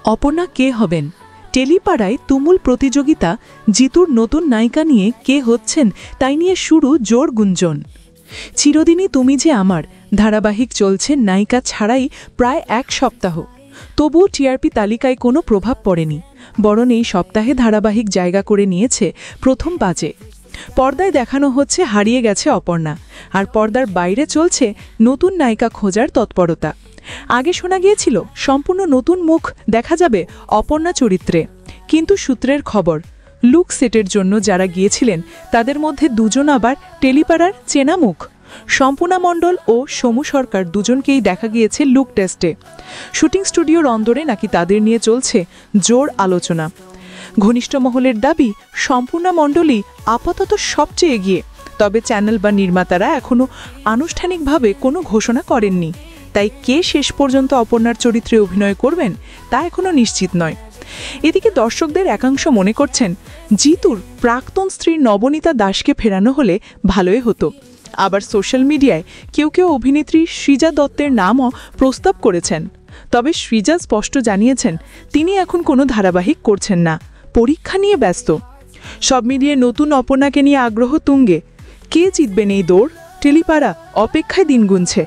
অপর্ণা কে হবেন? টেলিপাড়ায় তুমুল প্রতিযোগিতা, জিতুর নতুন নায়িকা নিয়ে কে হচ্ছেন তাই নিয়ে শুরু জোর গুঞ্জন। চিরদিনই তুমি যে আমার ধারাবাহিক চলছে নায়িকা ছাড়াই প্রায় 1 সপ্তাহ, তবুও টিআরপি তালিকায় কোনো প্রভাব পড়েনি, বরং এই সপ্তাহে ধারাবাহিক জায়গা করে নিয়েছে প্রথম 5-এ। পর্দায় দেখানো হচ্ছে হারিয়ে গেছে অপর্ণা, আর পর্দার বাইরে চলছে নতুন নায়িকা খোঁজার তৎপরতা। আগে শোনা গিয়েছিল সম্পূর্ণ নতুন মুখ দেখা যাবে অপর্ণা চরিত্রে, কিন্তু সূত্রের খবর লুক সেটের জন্য যারা গিয়েছিলেন তাদের মধ্যে 2 জন আবার টেলিপাড়ার চেনা মুখ। সম্পূর্ণা মণ্ডল ও সমু সরকার দুজনকেই দেখা গিয়েছে লুক টেস্টে। শুটিং স্টুডিওর অন্দরে নাকি তাদের নিয়ে চলছে জোর আলোচনা। ঘনিষ্ঠ মহলের দাবি সম্পূর্ণা মণ্ডলই আপাতত সবচেয়ে এগিয়ে, তবে চ্যানেল বা নির্মাতারা এখনও আনুষ্ঠানিকভাবে কোনো ঘোষণা করেননি। তাই কে শেষ পর্যন্ত অপর্ণার চরিত্রে অভিনয় করবেন তা এখনও নিশ্চিত নয়। এদিকে দর্শকদের একাংশ মনে করছেন জিতুর প্রাক্তন স্ত্রী নবনীতা দাসকে ফেরানো হলে ভালোই হতো। আবার সোশ্যাল মিডিয়ায় কেউ কেউ অভিনেত্রী সৃজা দত্তের নামও প্রস্তাব করেছেন। তবে সৃজা স্পষ্ট জানিয়েছেন তিনি এখন কোনো ধারাবাহিক করছেন না, পরীক্ষা নিয়ে ব্যস্ত। সব মিলিয়ে নতুন অপর্ণাকে নিয়ে আগ্রহ তুঙ্গে। কে জিতবেন এই দৌড়? টেলিপাড়া অপেক্ষায় দিন গুনছে।